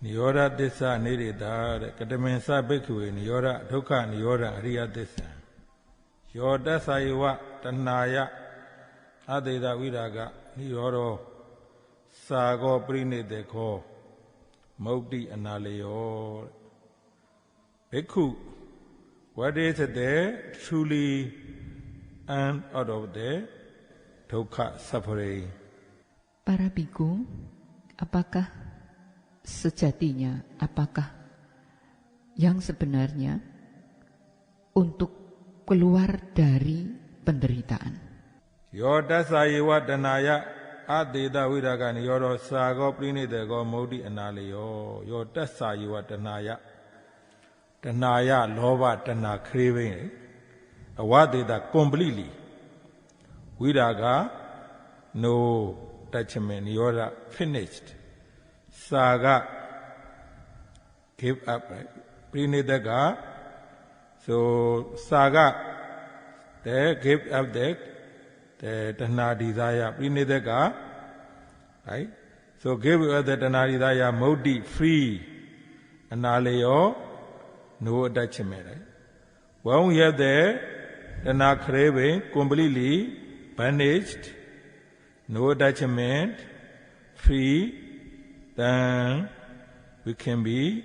Niyoda Dissa Nirida, Katamansa Bhikkhu, Niyoda, Dukkha, Niyoda, Ariya Dissa. Yoda Saiwa, Tanaya, Adida Viraga, Niyodo, Sago Prinideko, Mokti Analayo. Bhikkhu, what is there truly and out of the dukkha suffering? Para bhikkhu, apakah sejatinya, apakah yang sebenarnya untuk keluar dari penderitaan? Yoda sayiwa danaya adida viraga niyodo sago prinideko mokti analayo. Yoda sayiwa danaya. Danaya, loba, dana, craving. Awadida completely. Viraga, no attachment. Yoda finished. Saga, give up. Right? Prinidaka, so saga, they give up the dana desire. Prinidaka, right? So give up the dana desire, modi, free. Analayo, no attachment. Right? When we have the dana craving completely banished, no attachment, free, then we can be,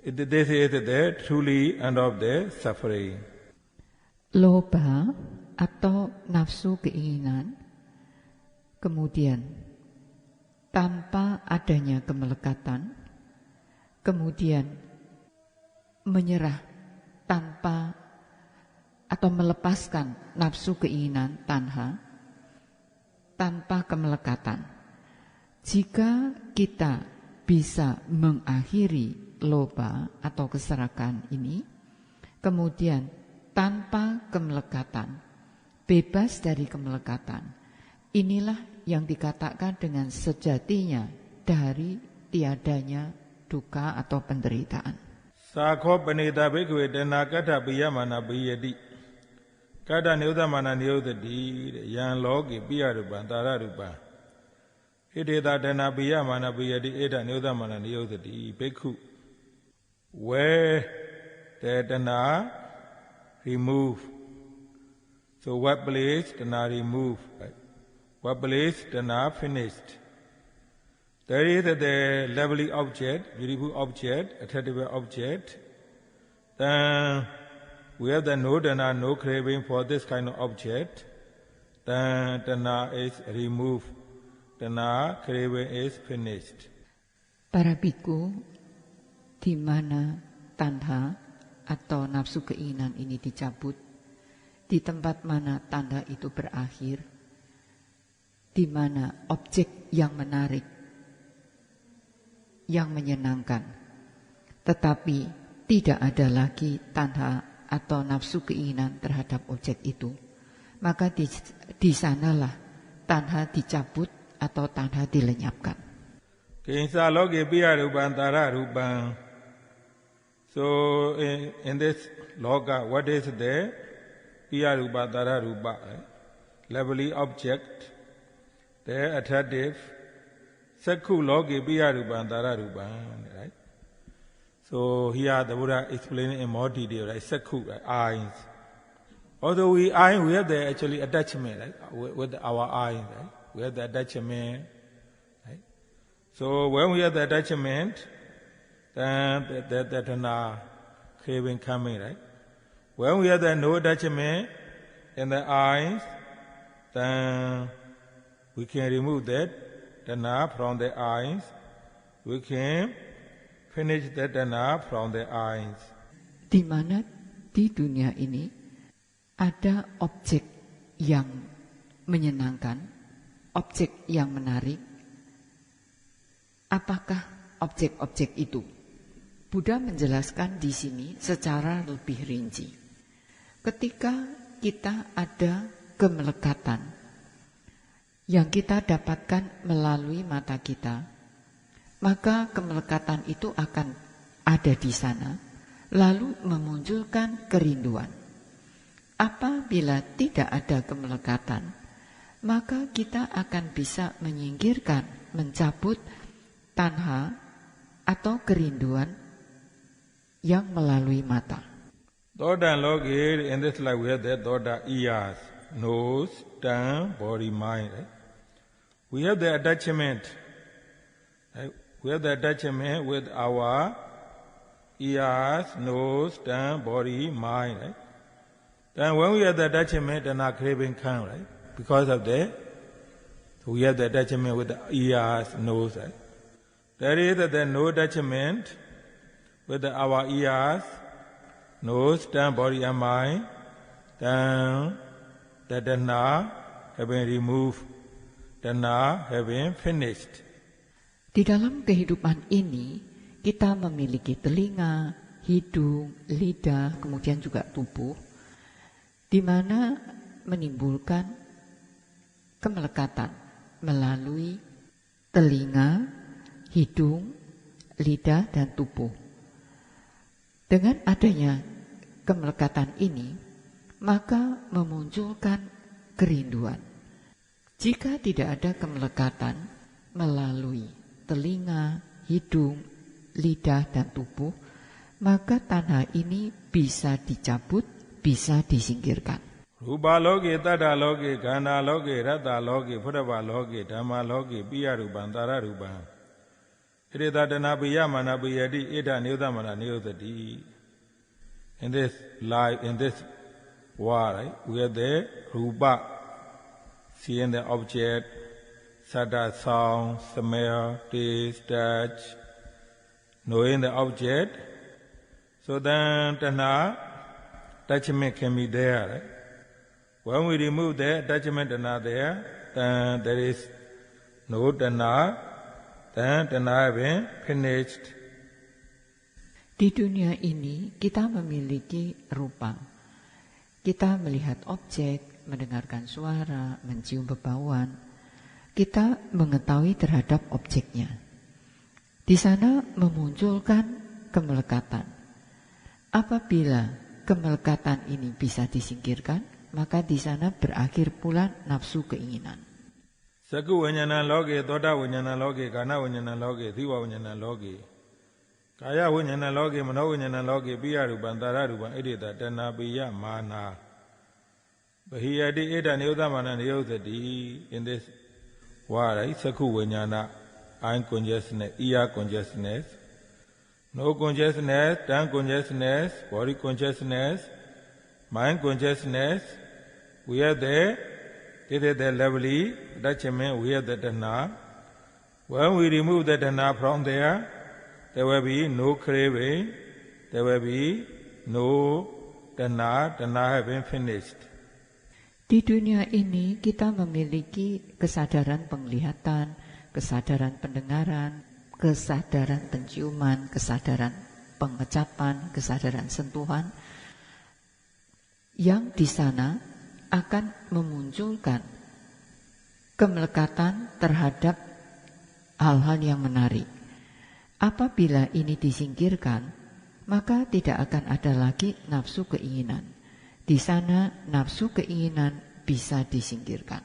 this is the truly end of the suffering. Loba atau nafsu keinginan, kemudian tanpa adanya kemelekatan, kemudian menyerah tanpa atau melepaskan nafsu keinginan tanha tanpa kemelekatan. Jika kita bisa mengakhiri loba atau keserakan ini, kemudian tanpa kemelekatan, bebas dari kemelekatan, inilah yang dikatakan dengan sejatinya dari tiadanya duka atau penderitaan. Sakho panita bhikkhu dana kata piyamana piyati. Kata niudamana niudati yan loki piyarupa tararupa. Ideta dana piyamana piyati eda niudamana niudati bhikkhu. Where the dana remove. So what place dana remove? Right? What place dana finished? There is the lovely object, beautiful object, attractive object. Then we have the no dana, no craving for this kind of object. Then dana is removed. Dana craving is finished. Para bhikkhu, di mana tanha atau nafsu keinginan ini dicabut, di tempat mana tanda itu berakhir, di mana objek yang menarik, yang menyenangkan, tetapi tidak ada lagi tanha atau nafsu keinginan terhadap objek itu, maka di sanalah tanha dicabut atau tanha dilenyapkan. Kinsa loki piya rupan tara rupan. So in this loka, what is the piya rupa tara rupa? Lovely object, the attractive. Sakhu loki piya rupan tara rupan. Right? So here the Buddha explaining in more detail, right? Sakhu, right? Eyes. Although we have the actually attachment, right? With our eyes, right? We have the attachment, right? So when we have the attachment, then the dana craving coming, right? When we have the no attachment in the eyes, then we can remove that dana from the eyes. We can finish the dana from the eyes. Di mana di dunia ini ada objek yang menyenangkan, objek yang menarik. Apakah objek-objek itu? Buddha menjelaskan di sini secara lebih rinci. Ketika kita ada kemelekatan yang kita dapatkan melalui mata kita, maka kemelekatan itu akan ada di sana, lalu memunculkan kerinduan. Apabila tidak ada kemelekatan, maka kita akan bisa menyingkirkan, mencabut tanha atau kerinduan yang melalui mata. Thoda loge, in this life we have the thoda ears, nose, tongue, body, mind. Right? We have the attachment. Right? We have the attachment with our ears, nose, tongue, body, mind. Right? Then when we have the attachment, then our craving comes, right? Because of that, we have the attachment with the ears, nose. Right? There is the no attachment with our ears, nose, tongue, body, and mind. Then the dana have been removed, dana have been finished. Di dalam kehidupan ini, kita memiliki telinga, hidung, lidah, kemudian juga tubuh, di mana menimbulkan kemelekatan melalui telinga, hidung, lidah, dan tubuh. Dengan adanya kemelekatan ini, maka memunculkan kerinduan. Jika tidak ada kemelekatan melalui telinga, hidung, lidah, dan tubuh, maka tanha ini bisa dicabut, bisa disingkirkan. Rupa loge, tada loge, gana loge, rata loge, purava loge, dhamma loge, piya rupan, tara rupan. Irita dana piya mana piyadi, ida niyuta mana niyutati. In this life, in this world, right, we have the rupa, seeing the object, sada, sound, smell, taste, touch, knowing the object. So then tanha, attachment can be there. Right? When we remove the attachment tanha there, then there is no tanha, then tanha has been finished. Di dunia ini kita memiliki rupa. Kita melihat objek, mendengarkan suara, mencium bebauan. Kita mengetahui terhadap objeknya. Di sana memunculkan kemelekatan. Apabila kemelekatan ini bisa disingkirkan, maka di sana berakhir pula nafsu keinginan. Saku winyana loge, thoda winyana loge, kana winyana loge, diwa winyana loge. Kaya winyana loge, mano winyana loge, piya rupan, tara rupan, edita, dana piya mana. Bahiyadi eda niyuta mana niyutati. In this world, right? Saku winyana, eye consciousness, ear consciousness, no consciousness, tongue consciousness, body consciousness, mind consciousness. We have the lovely attachment, we have the dana. When we remove the dana from there will be no craving, there will be no dana have been finished. Di dunia ini kita memiliki kesadaran penglihatan, kesadaran pendengaran, kesadaran penciuman, kesadaran pengecapan, kesadaran sentuhan, yang di sana akan memunculkan kemelekatan terhadap hal-hal yang menarik. Apabila ini disingkirkan, maka tidak akan ada lagi nafsu keinginan. Di sana nafsu keinginan bisa disingkirkan.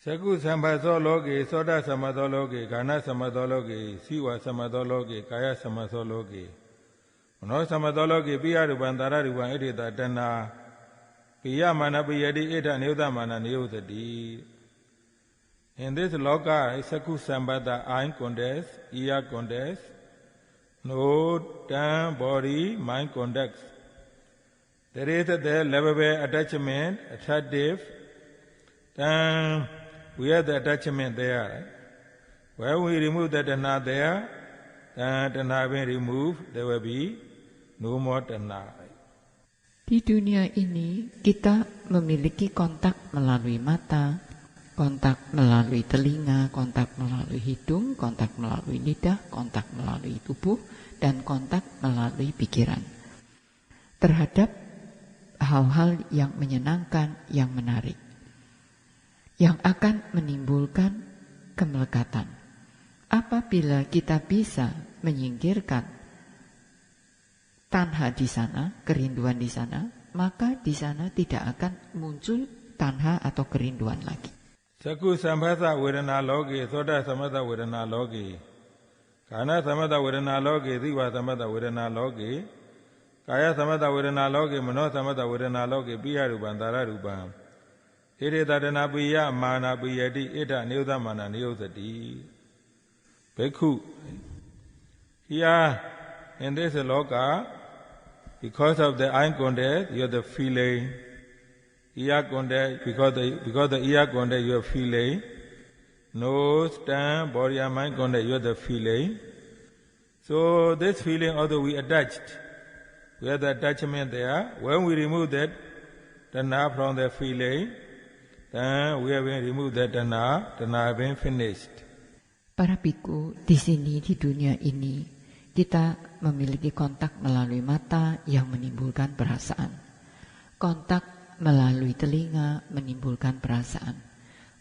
Saku sambaso loge, soda samaso loge, gana samaso loge, siwa samaso loge, kaya samaso loge. Mano samaso loge, piya rupan, tara rupan, edita dana, piya mana piyadi, eda niyuta mana niyutati. In this loka, saku sambata, eye context, ear context, nose, tongue, body, mind context. There is the lovable attachment, attractive, then we have the attachment there. Right? When we remove the dana there, then dana being removed, there will be no more dana. Di dunia ini kita memiliki kontak melalui mata, kontak melalui telinga, kontak melalui hidung, kontak melalui lidah, kontak melalui tubuh, dan kontak melalui pikiran. Terhadap hal-hal yang menyenangkan, yang menarik, yang akan menimbulkan kemelekatan. Apabila kita bisa menyingkirkan tanha di sana, kerinduan di sana, maka di sana tidak akan muncul tanha atau kerinduan lagi. Saku sambasa vedana loge, soda samasa vedana loge, Kana samata vedana loke, diva samata vedana loke, kaya samata vedana loke, mano samata vedana loke, piya rupan, tara rupan. Ede tadana piya, mana piyati, eda niyuta mana niyusati. Bhikkhu. Here, in this loka, because of the eye contact, you have the feeling. Ear contact, because the ear contact, you have feeling. Nose, tongue, body and mind contact, you have the feeling. So this feeling, although we attached, we have the attachment there. When we remove that tanha from the feeling, then we have removed that tanha have been finished. Para bhikkhu, di sini di dunia ini kita memiliki kontak melalui mata yang menimbulkan perasaan. Kontak melalui telinga menimbulkan perasaan.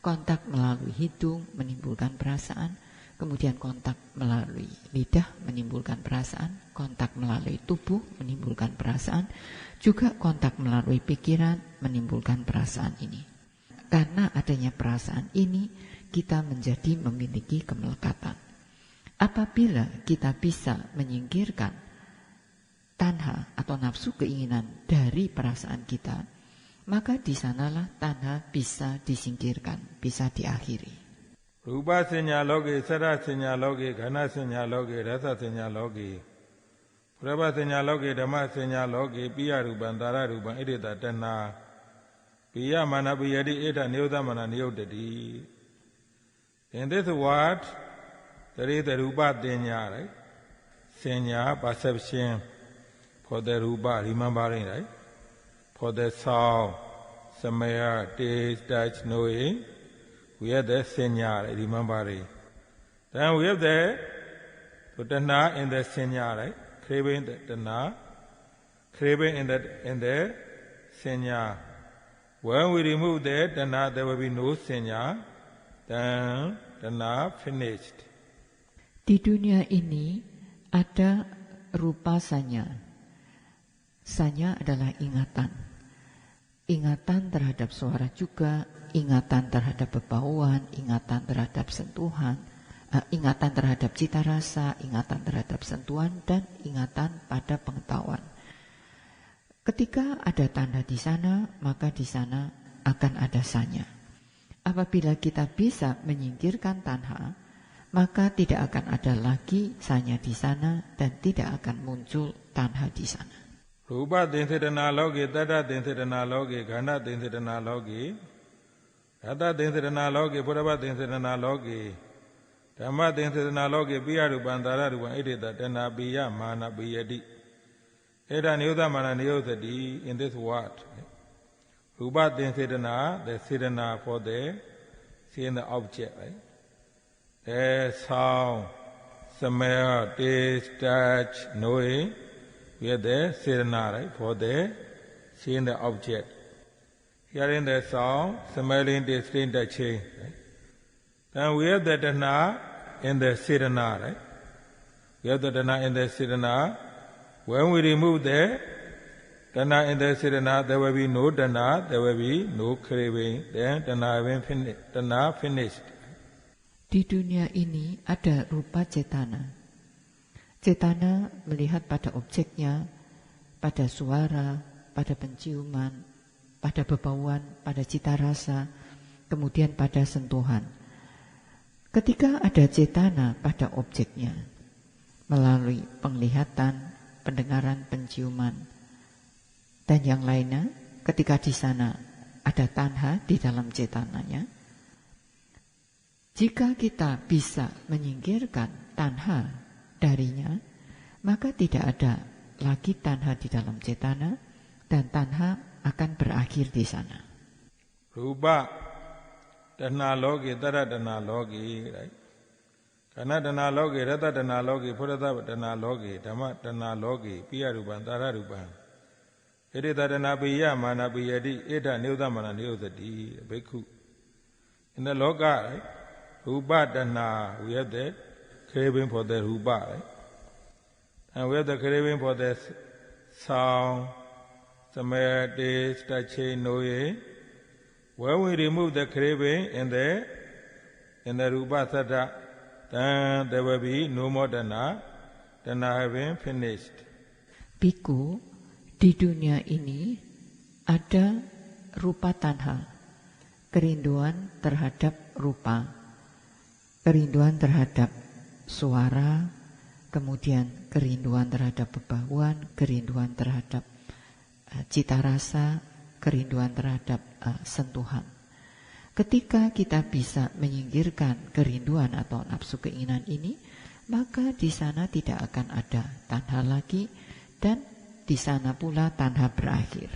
Kontak melalui hidung menimbulkan perasaan. Kemudian kontak melalui lidah menimbulkan perasaan. Kontak melalui tubuh menimbulkan perasaan. Juga kontak melalui pikiran menimbulkan perasaan ini. Karena adanya perasaan ini, kita menjadi memiliki kemelekatan. Apabila kita bisa menyingkirkan tanha atau nafsu keinginan dari perasaan kita, maka di sanalah tanha bisa disingkirkan, bisa diakhiri. Rupa senya loge, sara senya loge, ghana senya loge, rasa senya loge, prabha senya loge, dhamma senya loge, piya rupan, tara rupan, edita tanha, piya mana piyati, eda niyuta mana niyutati. In this word, there is the rupa tenya, right? Senya, perception, for the rupa, remembering, right? For the sound, smell, taste, touch, knowing, we have the senya, right? Remembering. Then we have the tanha in the senya, right? Craving the tanha, craving in the senya. When we remove that tanha, there will be no senya. Then tanha finished. Di dunia ini ada rupa sanya. Sanya adalah ingatan. Ingatan terhadap suara juga, ingatan terhadap bebauan, ingatan terhadap sentuhan, ingatan terhadap cita rasa, ingatan terhadap sentuhan, dan ingatan pada pengetahuan. Ketika ada tanda di sana, maka di sana akan ada sanya. Apabila kita bisa menyingkirkan tanha, maka tidak akan ada lagi sanya di sana dan tidak akan muncul tanha di sana. Rupa dinsidana loge, tata dinsidana loge, ghana dinsidana loge, rata dinsidana loge, purabha dinsidana loge, dhamma dinsidana loge, piya rupan, tara rupan, edita tanha piya mana piyati. Eda niyuta mana niyutati in this word. Rupa dinsidana, the sidana for the seeing the object, right? The sound, smell, taste, touch, knowing, we have the sidana, right? For the seeing the object. Hearing the sound, smelling, tasting, touching, right? Then we have the tanha in the sidana, right? We have the tanha in the sidana. When we remove the tanha in the sidana, there will be no tanha, there will be no craving. Then tanha finished. Di dunia ini ada rupa cetana. Cetana melihat pada objeknya, pada suara, pada penciuman, pada bebauan, pada cita rasa, kemudian pada sentuhan. Ketika ada cetana pada objeknya, melalui penglihatan, pendengaran, penciuman, dan yang lainnya, ketika di sana ada tanha di dalam cetananya, jika kita bisa menyingkirkan tanha darinya, maka tidak ada lagi tanha di dalam cetana dan tanha akan berakhir di sana. Rupa tanha loge, tara tanha loge, right? Kana tanha loge, rata tanha loge, purata tanha loge, dhamma tanha loge, piya rupan, tara rupan. Edita tanha piya mana piyati, eda niyuta mana niyutati. Bhikkhu. In the loka, right? Rupa tanha, we have the craving for the rupa, right? And we have the craving for the sound, smell, taste, touching, knowing. When we remove the craving in the rupa satta, then there will be no more tanha. Tanha having finished. Biku, di dunia ini ada rupa tanha, kerinduan terhadap rupa, kerinduan terhadap suara, kemudian kerinduan terhadap bebauan, kerinduan terhadap cita rasa, kerinduan terhadap sentuhan. Ketika kita bisa menyingkirkan kerinduan atau nafsu keinginan ini, maka di sana tidak akan ada tanha lagi, dan di sana pula tanha berakhir.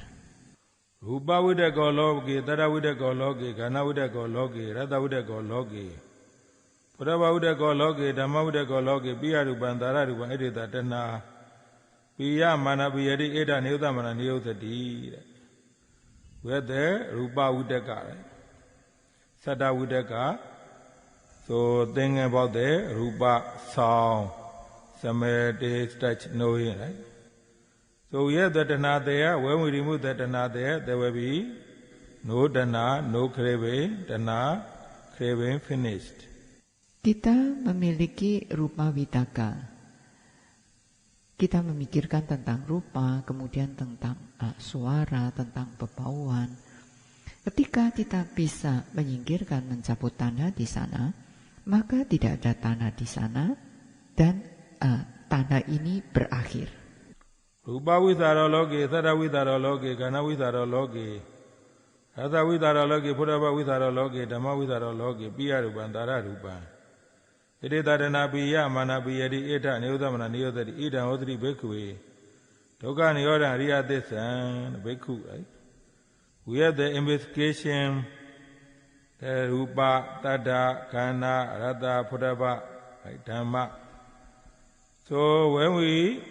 Rupa vidako loke, tara vidako loke, gana vidako loke, rata vidako loke, purava vidako loke, dhamma vidako loke, piya rupan, tara rupan, edita tanha, piya mana piyadi, eda niyuta mana niyutati. With the rupa vidaka, satta vidaka. So think about the rupa, sound, smell, taste, touch, knowing, right? So we have the tanha there. When we remove the tanha there will be no tanha, no craving, tanha, craving finished. Kita memiliki rupa vitaka. Kita memikirkan tentang rupa, kemudian tentang suara, tentang bebauan. Ketika kita bisa menyingkirkan, mencabut tanha di sana, maka tidak ada tanha di sana, dan tanha ini berakhir. Rupa vidaro loke, satta vidaro loke, gana vidaro loke, rata vidaro loke, purava vidaro loke, dhamma vidaro loke, piya rupan, tara rupan. Edita tanha piya mana piyadi, eda niyuta mana niyutati, idam hotri bhikkhuve, dukkha nirodha ariya thissam, bhikkhu, right? We have the investigation, the rupa, tada, gana, rata, purava, right, dhamma. So when we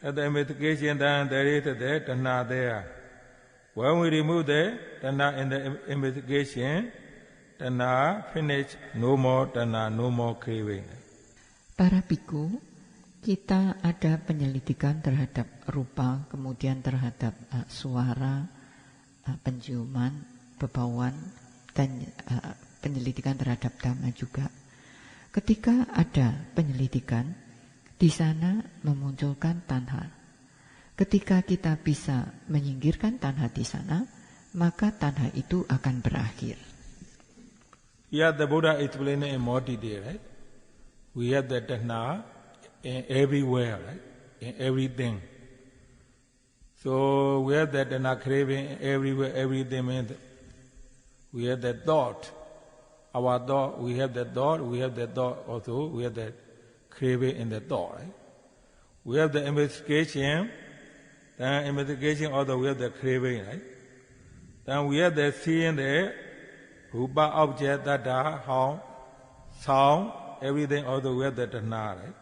have the investigation, then there is the tanha there. When we remove the tanha in the investigation, tanha finish, no more tanha, no more craving. Para biku, kita ada penyelidikan terhadap rupa, kemudian terhadap suara, penciuman, bebauan, dan penyelidikan terhadap dhamma juga. Ketika ada penyelidikan, di sana memunculkan tanha. Ketika kita bisa menyingkirkan tanha di sana, maka tanha itu akan berakhir. Here the Buddha explained in more detail, right? We have the tanha in everywhere, right? In everything. So we have the tanha craving everywhere, everything means we have the thought. Our thought, we have the thought also, we have the craving in the thought, right? We have the investigation, then investigation also we have the craving, right? Then we have the seeing the rupa object, tattva, sound, everything also we have the tanha, right?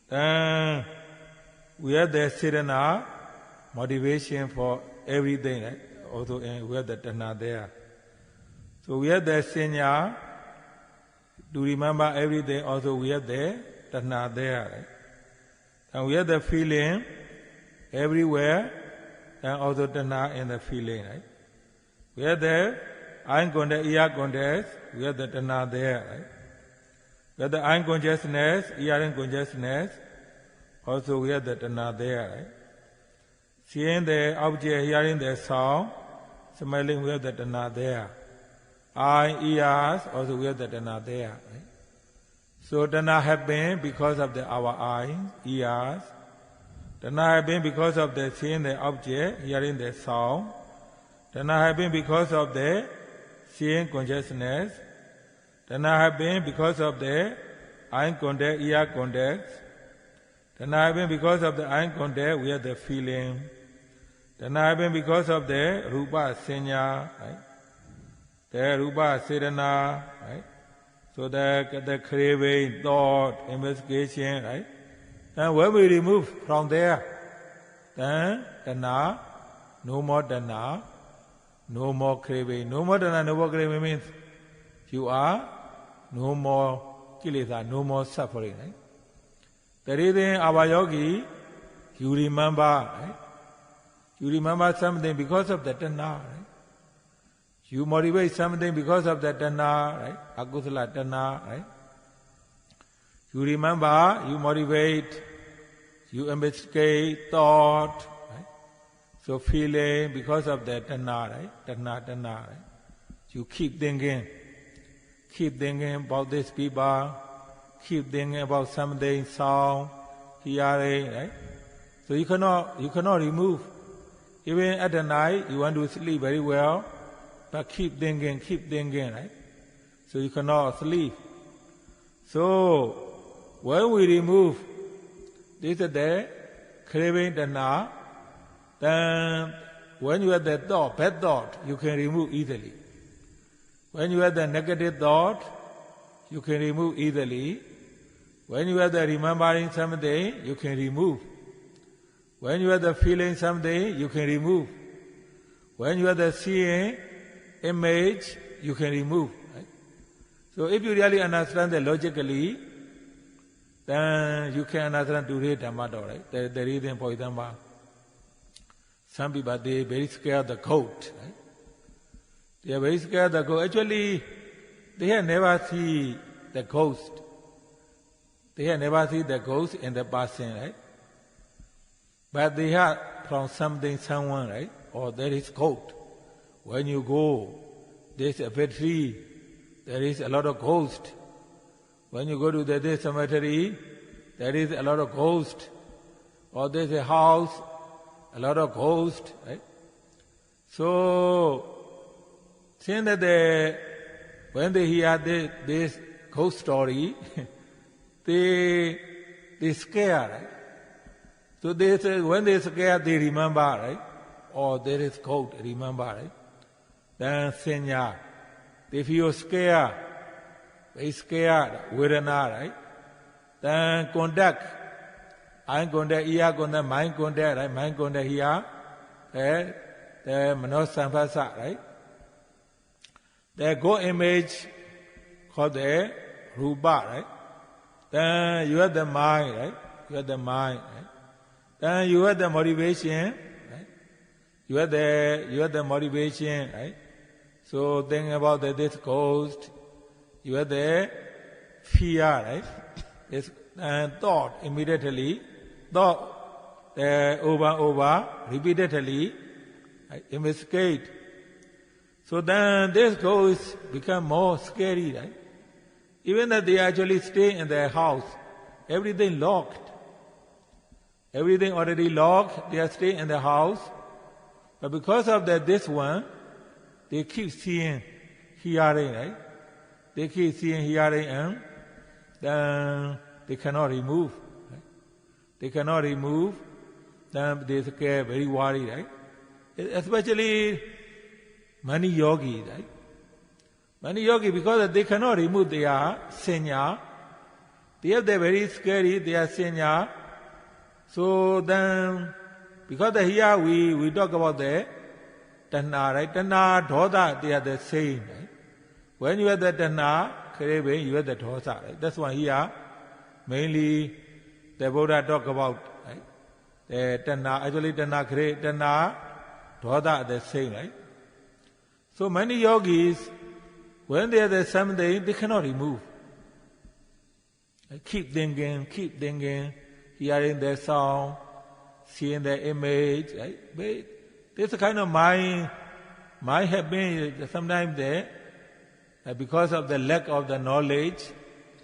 Then we have the sirana, motivation for everything, right? Also we have the tanha there. So we have the sinya, to remember everything, also we have the tanha there, right? And we have the feeling everywhere, and also tanha in the feeling, right? We have the eye contact, ear contact, we have the tanha there, right? We have the eye consciousness, hearing consciousness, also we have the tanha there, right? Seeing the object, hearing the sound, smelling, we have the tanha there. Eye, ears, also we have the tanha there, right? So tanha happen because of our eyes, ears. Tanha happen because of the seeing the object, hearing the sound. Tanha happen because of the seeing consciousness. Tanha happen because of the eye contact, ear contact. Tanha happen because of the eye contact, we have the feeling. Tanha happen because of the rupa sinya, right? The rupa sedana, right? So the craving, thought, investigation, right? Then when we remove from there, then tanha, no more tanha, no more craving. No more tanha, no more craving means you are no more kilesa, no more suffering, right? The reason our yogi, you remember, right? You remember something because of the tanha, right? You motivate something because of the tanha, right? Akusala tanha, right? You remember, you motivate, you investigate thought, right? So feeling, because of that tanna, right? Tanna, right? You keep thinking about these people, keep thinking about something, sound, hearing, right? So you cannot remove. Even at the night, you want to sleep very well, but keep thinking, right? So you cannot sleep. So when we remove this the craving tanna, then when you have the thought, bad thought, you can remove easily. When you have the negative thought, you can remove easily. When you have the remembering something, you can remove. When you have the feeling something, you can remove. When you have the seeing image, you can remove. Right? So if you really understand that logically, then you can understand today Dhamma, right? The reason for Dhamma. Some people, they very scared of the goat. Right? They are very scared of the goat. Actually, they have never seen the ghost. They have never seen the ghost in the person, right? But they heard from someone, right? Or there is goat. When you go, there's a big tree. There is a lot of ghost. When you go to the cemetery, there is a lot of ghost. Or there's a house, a lot of ghost, right? So, since that when they hear this ghost story, they scare, right? So they say, when they scare, they remember, right? Or there is goat, remember, right? Then senya, they feel scared, very scared, vedana, right? Then contact, eye contact, ear contact, mind contact, right? Mind contact here, the manosampasa, right? The goat image called the rupa, right? Then you have the mind, right? You have the mind, right? Then you have the motivation, right? You have the motivation, right? So think about this ghost. You have the fear, right? This thought immediately, thought over, repeatedly, right? Investigate. So then this ghost become more scary, right? Even that they actually stay in their house, everything locked. Everything already locked, they are staying in the house. But because of this one, they keep seeing, hearing, right? They keep seeing, hearing, and then they cannot remove. Right? They cannot remove, then they get very worried, right? Especially Mani Yogi, right? Mani Yogi, because they cannot remove their senya, they have the very scary, their senya. So then, because here we talk about the tanna, right? Tanna, dhoda, they are the same, right? When you have the tanna, craving, you have the dhosa, right? That's why here, mainly, the Buddha talk about, right? The tanna, actually tanna, tanna, dhoda are the same, right? So many yogis, when they have the something, they cannot remove. Keep thinking, hearing the sound, seeing the image, right? But this kind of mind have been sometimes there because of the lack of the knowledge,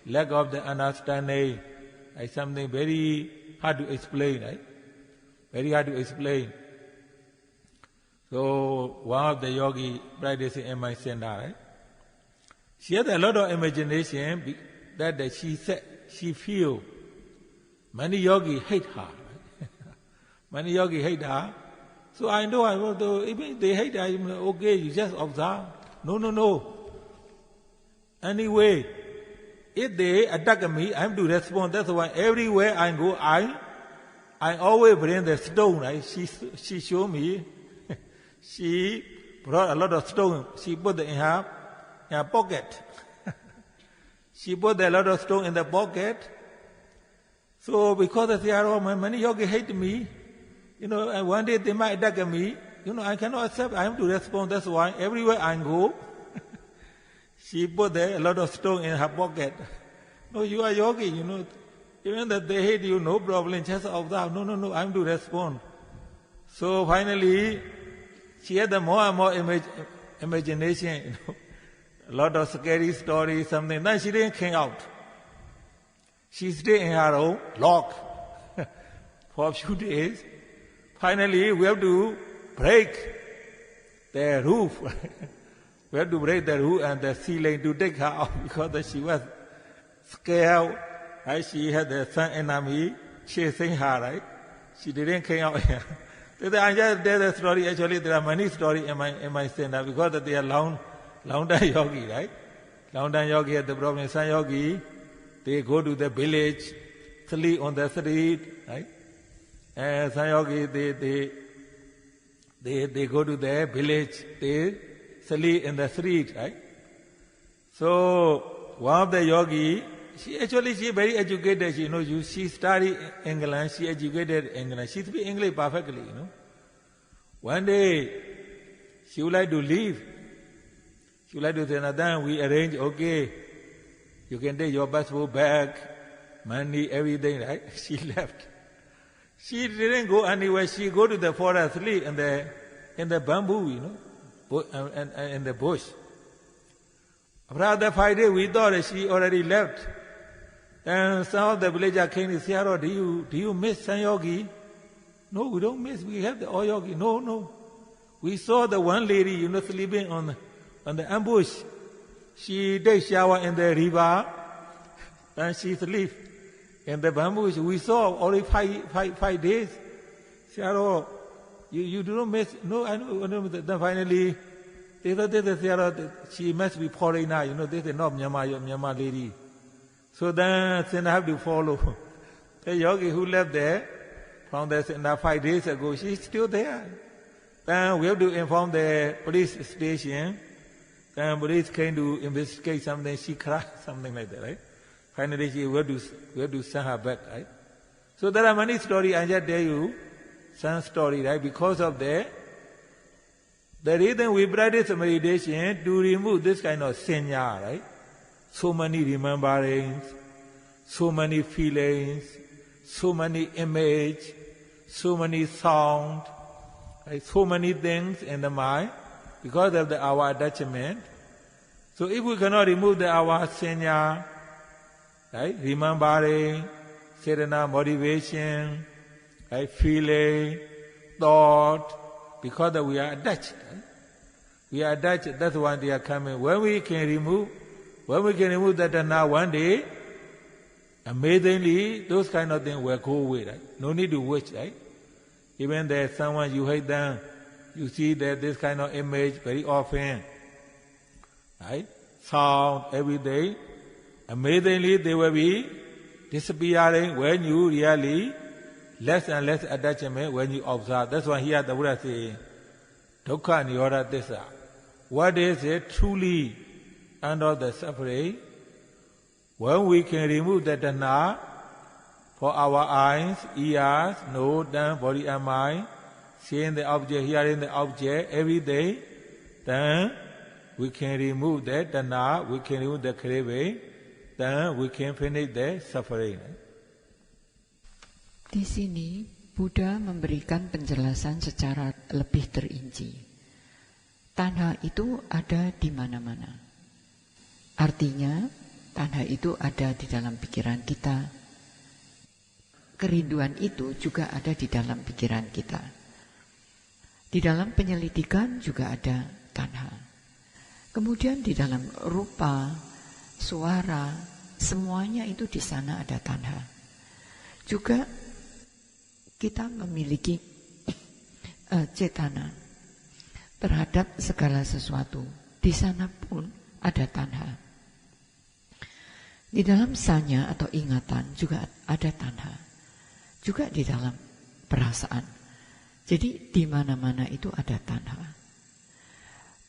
lack of the understanding, right? Something very hard to explain, right? Very hard to explain. So one of the yogi practicing in my center, right? She had a lot of imagination that she said, she feel many yogi hate her. Many yogi hate her. So I know, even they hate her, okay, you just observe. No. Anyway, if they attack me, I have to respond. That's why everywhere I go, I always bring the stone, right? She showed me. She brought a lot of stone. She put it in her pocket. She put a lot of stone in the pocket. So because they are many yogi hate me, and one day they might attack me, I cannot accept, I have to respond. That's why everywhere I go, she put a lot of stone in her pocket. No, you are yogi, Even that they hate you, no problem, just observe. No, I'm to respond. So finally, she had the more and more imagination, a lot of scary stories, something. Then she didn't came out. She stayed in her own log for a few days. Finally, we have to break the roof. We have to break the roof and the ceiling to take her out because she was scared. Right? She had some enemy chasing her, right? She didn't come out here. I just tell the story. Actually, there are many stories in my center because they are long time yogi, right? Long time yogi had the problem. Some yogi, they go to the village, sleep on the street, right? And some yogi, they go to the village, they sleep in the street, right? So one of the yogi, she very educated. She studied English. She educated English. She speaks English perfectly. One day, she would like to leave. She would like to say, "Nathan, we arrange. Okay, you can take your passport back, money, everything." Right? She left. She didn't go anywhere. She go to the forest, sleep in the bamboo, and in the bush. After 5 days, we thought that she already left. And some of the villagers came and said, do you miss San Yogi? No, we don't miss. We have the all yogi. No. We saw the one lady, sleeping on the ambush. She takes shower in the river, and she sleep in the bamboo. We saw only 5 days. She said, you do not miss. No, I know. Then finally, they said, she must be foreigner. This is not Myanmar lady. So then I have to follow. The yogi who left there from the center 5 days ago, she's still there. Then we have to inform the police station. Then police came to investigate something. She cried, something like that, right? Finally, we have to send her back, right? So there are many stories. I just tell you some story, right? Because of the reason we practice meditation to remove this kind of senya, right? So many rememberings, so many feelings, so many images, so many sound, right? So many things in the mind because of our attachment. So if we cannot remove our senya, right? Remembering, serena, motivation, right? Feeling, thought, because we are attached. Right? We are attached, that's why they are coming. When we can remove that now one day, amazingly, those kind of things will go away, right? No need to wait, right? Even there's someone you hate them, you see that this kind of image very often, right? Sound every day. Amazingly, they will be disappearing when you really less and less attachment when you observe. That's why here the Buddha says, Dukkha Nirodha Tissa. What is it truly under the suffering? When we can remove the tanha for our eyes, ears, nose, tongue, body and mind, seeing the object, hearing the object every day, then we can remove the tanha, we can remove the craving, then we can finish the suffering. Di sini Buddha memberikan penjelasan secara lebih terinci. Tanha itu ada di mana-mana. Artinya, tanha itu ada di dalam pikiran kita. Kerinduan itu juga ada di dalam pikiran kita. Di dalam penyelidikan juga ada tanha. Kemudian di dalam rupa, suara, semuanya itu di sana ada tanha. Juga kita memiliki cetana terhadap segala sesuatu. Di sana pun ada tanha. Di dalam sanya atau ingatan juga ada tanha. Juga di dalam perasaan. Jadi di mana-mana itu ada tanha.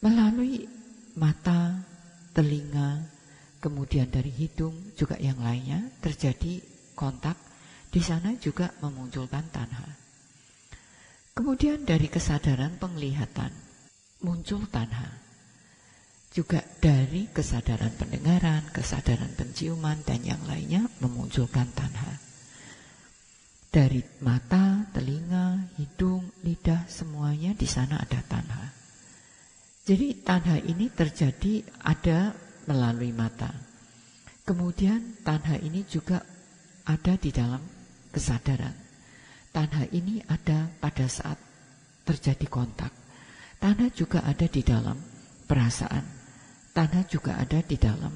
Melalui mata, telinga, kemudian dari hidung juga yang lainnya terjadi kontak. Di sana juga memunculkan tanha. Kemudian dari kesadaran penglihatan muncul tanha. juga dari kesadaran pendengaran, kesadaran penciuman, dan yang lainnya memunculkan tanha. Dari mata, telinga, hidung, lidah, semuanya di sana ada tanha. Jadi tanha ini terjadi ada melalui mata. Kemudian tanha ini juga ada di dalam kesadaran. Tanha ini ada pada saat terjadi kontak. Tanha juga ada di dalam perasaan. Tanha juga ada di dalam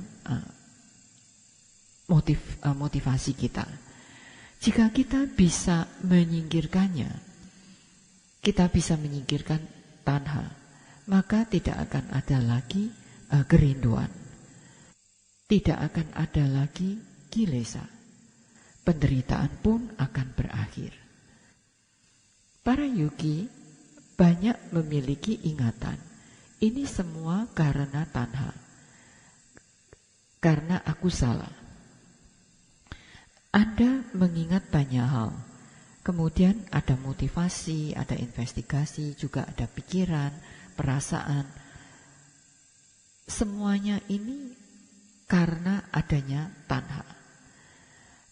motivasi kita. Jika kita bisa menyingkirkannya, kita bisa menyingkirkan tanha, maka tidak akan ada lagi kerinduan. Tidak akan ada lagi kilesa. Penderitaan pun akan berakhir. Para yogi banyak memiliki ingatan. Ini semua karena tanha. Karena aku salah. Anda mengingat banyak hal. Kemudian ada motivasi, ada investigasi, juga ada pikiran, perasaan. Semuanya ini karena adanya tanha.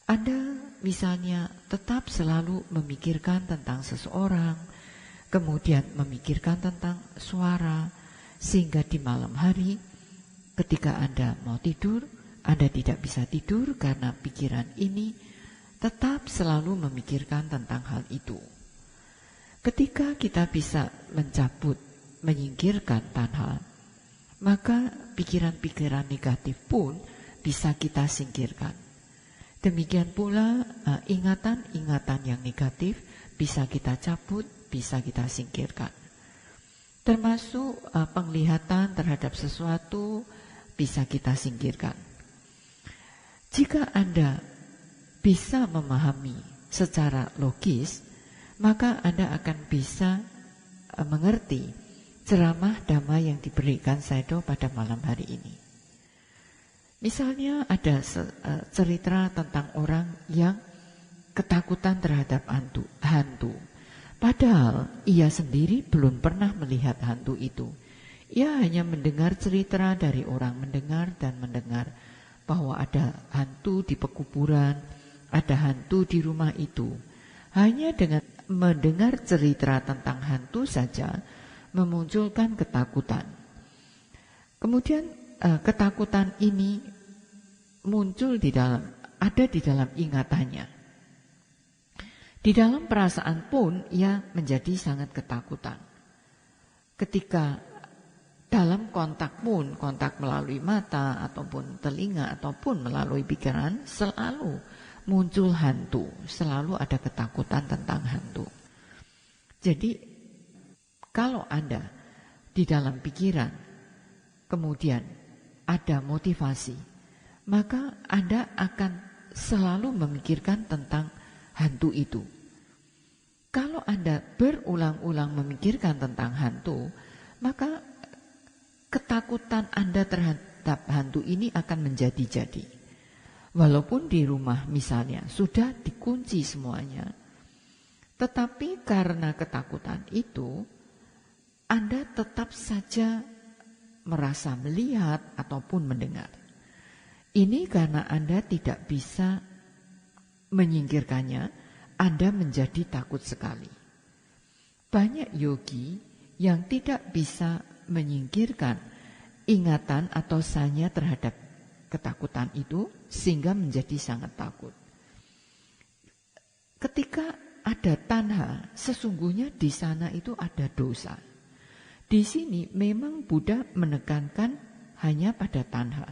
Anda misalnya tetap selalu memikirkan tentang seseorang, kemudian memikirkan tentang suara, sehingga di malam hari ketika Anda mau tidur, Anda tidak bisa tidur karena pikiran ini tetap selalu memikirkan tentang hal itu. Ketika kita bisa mencabut, menyingkirkan tanha, maka pikiran-pikiran negatif pun bisa kita singkirkan. Demikian pula ingatan-ingatan yang negatif bisa kita cabut, bisa kita singkirkan. Termasuk penglihatan terhadap sesuatu bisa kita singkirkan. Jika Anda bisa memahami secara logis, maka Anda akan bisa mengerti ceramah Dhamma yang diberikan Sayadaw pada malam hari ini. Misalnya ada cerita tentang orang yang ketakutan terhadap hantu. Padahal ia sendiri belum pernah melihat hantu itu. Ia hanya mendengar cerita dari orang mendengar dan mendengar bahwa ada hantu di pekuburan, ada hantu di rumah itu. Hanya dengan mendengar cerita tentang hantu saja memunculkan ketakutan. Kemudian ketakutan ini muncul ada di dalam ingatannya. Di dalam perasaan pun ia menjadi sangat ketakutan. Ketika dalam kontak pun, kontak melalui mata ataupun telinga ataupun melalui pikiran, selalu muncul hantu, selalu ada ketakutan tentang hantu. Jadi kalau Anda di dalam pikiran kemudian ada motivasi, maka Anda akan selalu memikirkan tentang hantu itu. Kalau Anda berulang-ulang memikirkan tentang hantu, maka ketakutan Anda terhadap hantu ini akan menjadi-jadi. Walaupun di rumah misalnya sudah dikunci semuanya, tetapi karena ketakutan itu, Anda tetap saja merasa melihat ataupun mendengar. Ini karena Anda tidak bisa menyingkirkannya, Anda menjadi takut sekali. Banyak yogi yang tidak bisa menyingkirkan ingatan atau sanya terhadap ketakutan itu sehingga menjadi sangat takut. Ketika ada tanha, sesungguhnya di sana itu ada dosa. Di sini memang Buddha menekankan hanya pada tanha.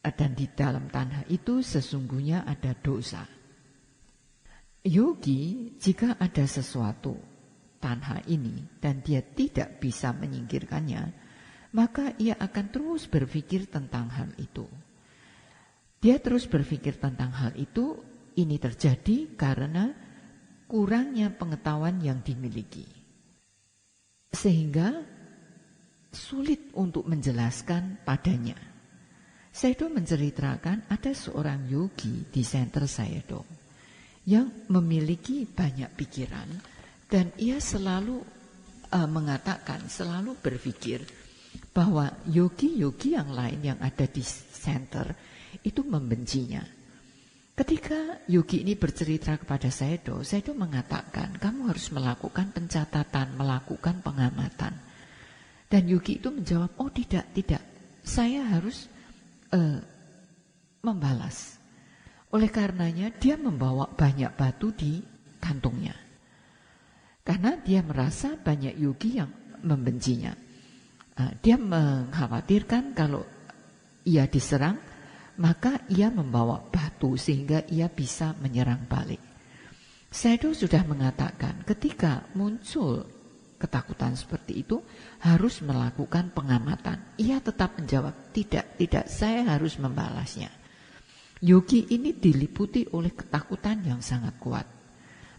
Dan di dalam tanha itu sesungguhnya ada dosa. Yogi jika ada sesuatu tanha ini dan dia tidak bisa menyingkirkannya, maka ia akan terus berpikir tentang hal itu. Dia terus berpikir tentang hal itu. Ini terjadi karena kurangnya pengetahuan yang dimiliki, sehingga sulit untuk menjelaskan padanya. Sayadaw menceritakan ada seorang yogi di center Sayadaw yang memiliki banyak pikiran dan ia selalu mengatakan, selalu berpikir bahwa yogi-yogi yang lain yang ada di center itu membencinya. Ketika yogi ini bercerita kepada Sayadaw mengatakan, kamu harus melakukan pencatatan, melakukan pengamatan. Dan yogi itu menjawab, oh tidak, saya harus membalas. Oleh karenanya dia membawa banyak batu di kantungnya. Karena dia merasa banyak yogi yang membencinya. Dia mengkhawatirkan kalau ia diserang, maka ia membawa batu sehingga ia bisa menyerang balik. Sayadaw sudah mengatakan ketika muncul ketakutan seperti itu harus melakukan pengamatan. Ia tetap menjawab, tidak, saya harus membalasnya. Yogi ini diliputi oleh ketakutan yang sangat kuat.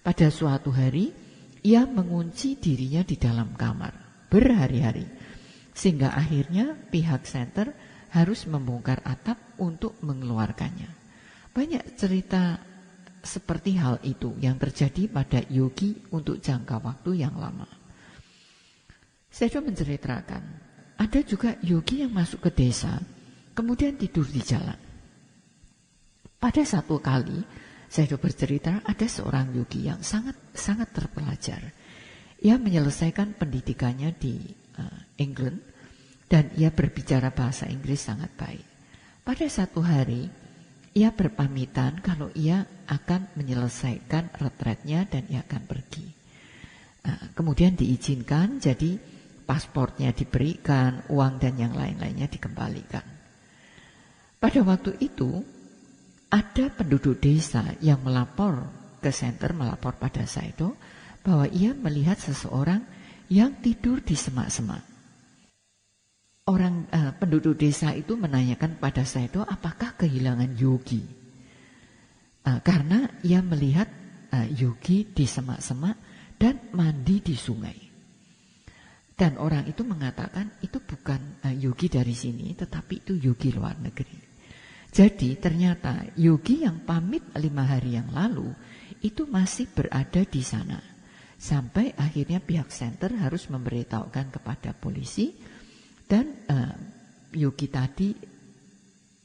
Pada suatu hari, ia mengunci dirinya di dalam kamar berhari-hari. Sehingga akhirnya pihak center harus membongkar atap untuk mengeluarkannya. Banyak cerita seperti hal itu yang terjadi pada yogi untuk jangka waktu yang lama. Saya menceritakan, ada juga yogi yang masuk ke desa, kemudian tidur di jalan. Pada satu kali, saya bercerita ada seorang yogi yang sangat terpelajar. Ia menyelesaikan pendidikannya di England dan ia berbicara bahasa Inggris sangat baik. Pada satu hari, ia berpamitan kalau ia akan menyelesaikan retretnya dan ia akan pergi. Kemudian diizinkan, jadi pasportnya diberikan, uang dan yang lain-lainnya dikembalikan. Pada waktu itu, ada penduduk desa yang melapor ke center, melapor pada Sayadaw bahwa ia melihat seseorang yang tidur di semak-semak. Penduduk desa itu menanyakan pada Sayadaw apakah kehilangan yogi. Karena ia melihat yogi di semak-semak dan mandi di sungai. Dan orang itu mengatakan itu bukan yogi dari sini, tetapi itu yogi luar negeri. Jadi ternyata yogi yang pamit 5 hari yang lalu itu masih berada di sana. Sampai akhirnya pihak center harus memberitahukan kepada polisi dan yogi tadi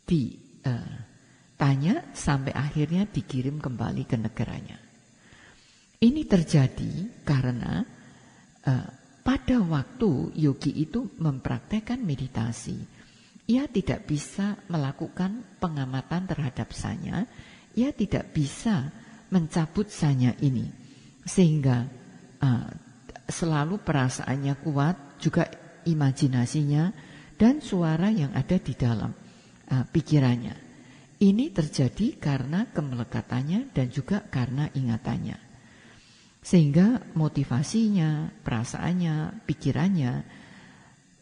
ditanya sampai akhirnya dikirim kembali ke negaranya. Ini terjadi karena pada waktu yogi itu mempraktekkan meditasi, ia tidak bisa melakukan pengamatan terhadap sanya, ia tidak bisa mencabut sanya ini. Sehingga selalu perasaannya kuat, juga imajinasinya dan suara yang ada di dalam pikirannya. Ini terjadi karena kemelekatannya dan juga karena ingatannya. Sehingga motivasinya, perasaannya, pikirannya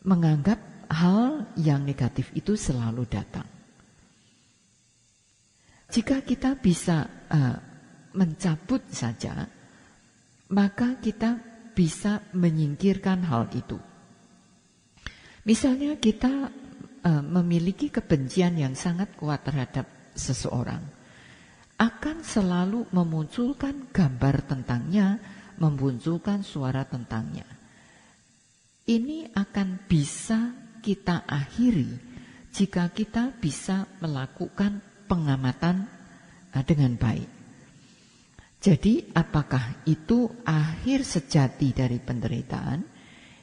menganggap hal yang negatif itu selalu datang. Jika kita bisa mencabut saja, maka kita bisa menyingkirkan hal itu. Misalnya kita memiliki kebencian yang sangat kuat terhadap seseorang, akan selalu memunculkan gambar tentangnya, memunculkan suara tentangnya. Ini akan bisa kita akhiri jika kita bisa melakukan pengamatan dengan baik. Jadi apakah itu akhir sejati dari penderitaan?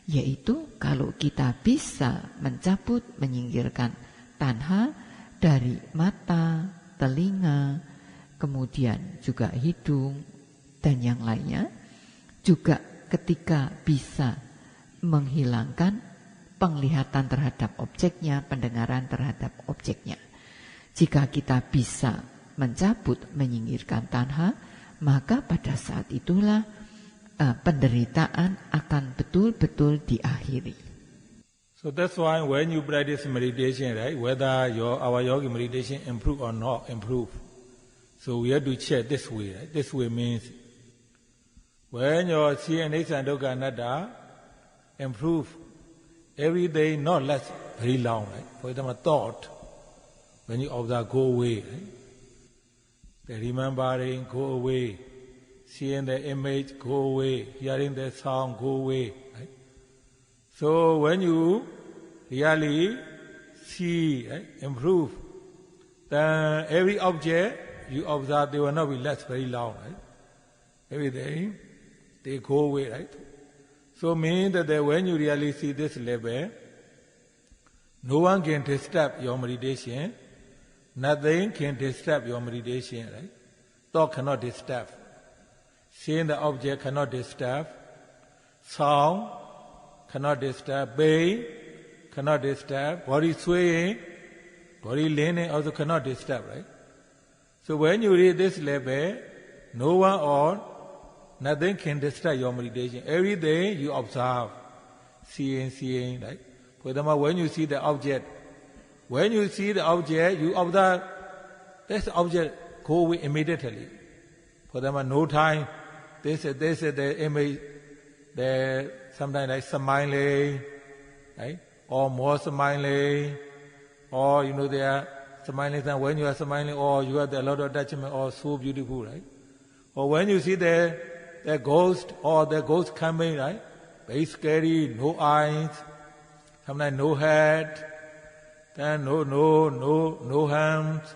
Yaitu kalau kita bisa mencabut, menyingkirkan tanha dari mata, telinga, kemudian juga hidung dan yang lainnya. Juga ketika bisa menghilangkan penglihatan terhadap objeknya, pendengaran terhadap objeknya. Jika kita bisa mencabut, menyingkirkan tanha, maka pada saat itulah penderitaan akan betul-betul diakhiri. So that's why when you practice meditation, right, whether our yogi meditation improve or not improve, so we have to check this way. Right? This way means when your see anicca dukkha anatta improve every day, not less very long. Right? For example, thought, when you observe, go away. Right? The remembering, go away. Seeing the image, go away. Hearing the sound, go away. Right? So when you really see, right? Improve. Then every object you observe, they will not be last very long, right? Everything, they go away, right? So meaning that when you really see this level, no one can disturb your meditation, nothing can disturb your meditation, right? Thought cannot disturb. Seeing the object cannot disturb. Sound cannot disturb. Pain cannot disturb. Body swaying, body leaning also cannot disturb, right? So when you reach this level, no one or nothing can disturb your meditation. Every day you observe, seeing, right? For example, when you see the object, you observe this object go away immediately. For example, no time. This is the image. Sometimes like smiling, right? Or more smiling, or they are smiling. And when you are smiling, or you have a lot of attachment, or so beautiful, right? Or when you see the ghost, or the ghost coming, right? Very scary, no eyes, sometimes no head, then no hands,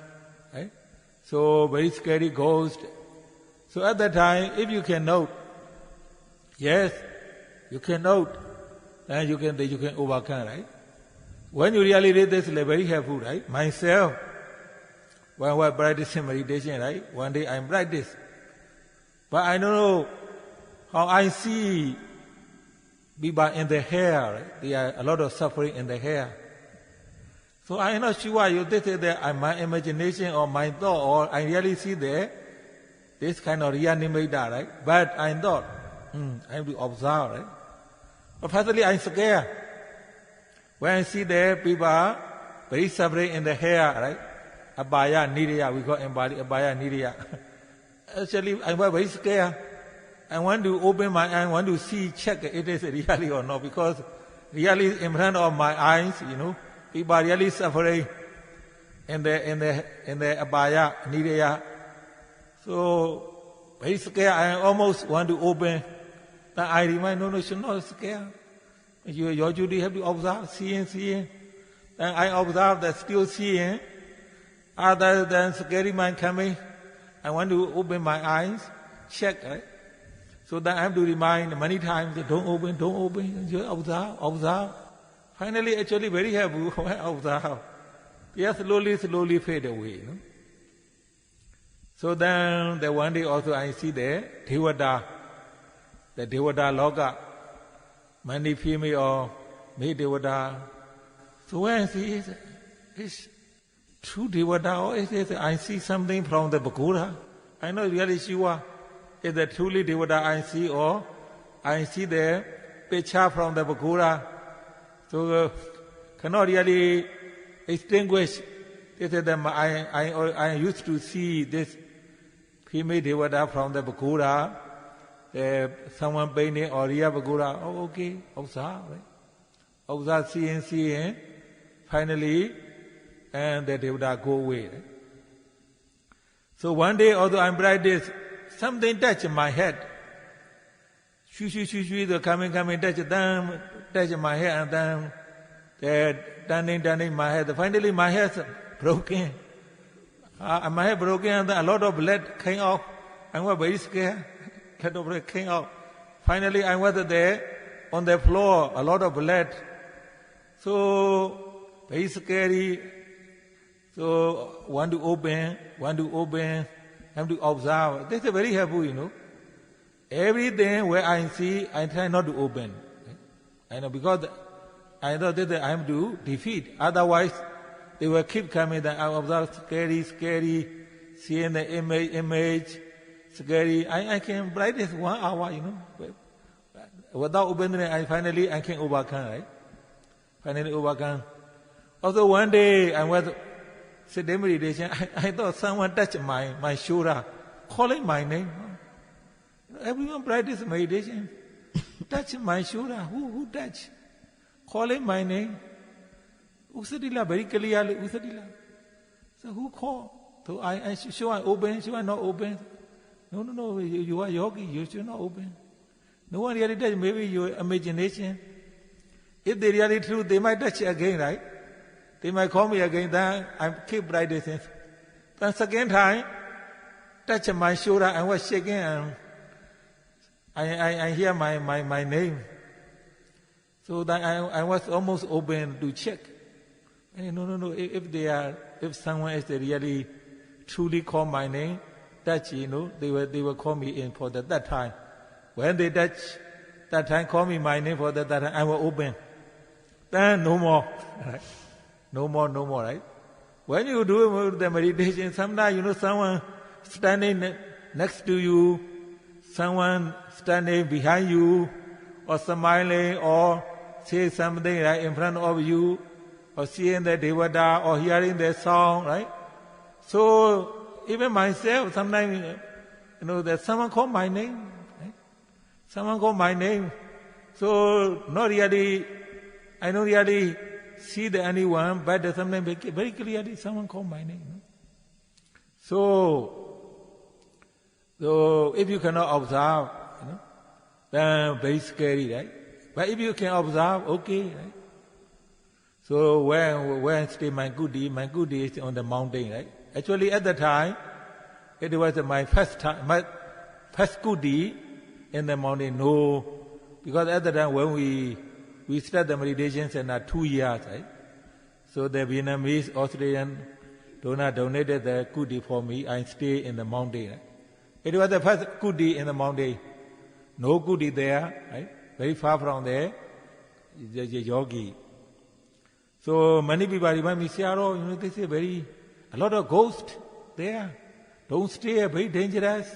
right? So very scary ghost. So at that time, if you can note, yes, you can note, then you can overcome, right? When you really read this, it's very helpful, right? Myself, when I practice meditation, right? One day I practice, but I don't know how I see people in the hair, right? There are a lot of suffering in the hair. So I'm not sure you this is my imagination or my thought, or I really see this kind of reanimator, right? But I thought, I have to observe, right? But finally I'm scared. When I see the people very suffering in the hair, right? Abaya nidya, we call embody abaya nidya. Actually, I was very scared. I want to open my eye, I want to see, check it is really or not, because really in front of my eyes, people are really suffering in the abaya nidya. So very scared. I almost want to open. Then I remind, no, should not scare. Your duty have to observe, seeing. Then I observe that still seeing. Other than scary mind coming, I want to open my eyes, check, right? So then I have to remind many times that don't open, just observe. Finally, actually very helpful, observe. Yes, slowly fade away. So then the one day also I see the Devata Loka, many female or male Devata. So when I see it's true Devata, or is it I see something from the Bhagura? I'm not really sure is it truly Devata I see, or I see the picture from the Bhagura. So cannot really extinguish. This is I used to see this female Devata from the Bhagura, someone painting or real Bhagura. Oh, okay, observe, right? Observe, seeing, finally, and the Devata go away. Right? So one day, although I'm practicing, something touched my head. The coming, touch my head, and then turning my head. Finally, my head broken. My head broken, and a lot of blood came out. I was very scared. A lot of blood came out. Finally, I was there on the floor, a lot of blood. So very scary. So want to open, have to observe. This is very helpful, Everything where I see, I try not to open. I know, because I know that I have to defeat. Otherwise, they will keep coming. Then I observe scary, seeing the image, scary. I can practice 1 hour, Without opening, I can overcome, right? Finally overcome. Also one day I was sitting meditation. I thought someone touched my shoulder, calling my name. Everyone practice meditation. Touch my shoulder. Who touch? Calling my name. Usadila, very clearly, Usadila. So who called? So should I open? Should I not open? No, you are yogi, you should not open. No one really does, maybe your imagination. If they really true, they might touch again, right? They might call me again, then I keep practicing. Then second time, touch my shoulder, I was shaking and I hear my name. So then I was almost open to check. No. If someone is really truly call my name, touch, they will call me in for that time. When they touch, that time call me my name for that time, I will open. Then no more, right? No more, right? When you do the meditation, sometimes, someone standing next to you, someone standing behind you, or smiling, or say something right in front of you, or seeing the Devata, or hearing the song, right? So, even myself, sometimes, that someone call my name, right? Someone call my name. So, I don't really see anyone, but sometimes very clearly someone call my name. So if you cannot observe, then very scary, right? But if you can observe, okay, right? So when stay my good deed is on the mountain, right? Actually, at the time, it was my first good deed in the mountain. No, because at the time when we started the meditation center 2 years, right? So the Vietnamese, Australian donor donated the goodie for me. I stay in the mountain. Right? It was the first goodie in the mountain. No goodie there, right? Very far from there, the yogi. So many people remind me, Sayadaw, they say a lot of ghosts there. Don't stay, very dangerous.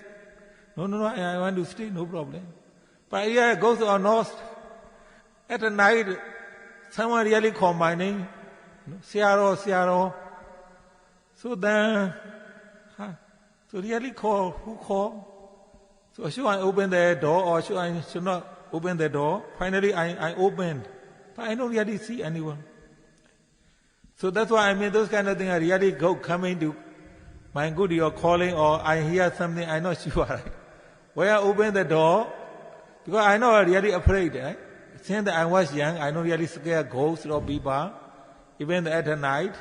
No, I want to stay, no problem. But yeah, ghosts or not, at the night, someone really called my name, Sayadaw. So then, so really call, who called? So should I open the door or should not open the door? Finally, I opened, but I don't really see anyone. So that's why those kind of things, I really coming to my good, you're calling, or I hear something, I'm not sure. Right? When I open the door, because I know I'm really afraid, right? Since I was young, I don't really scared ghosts or people, even at the night.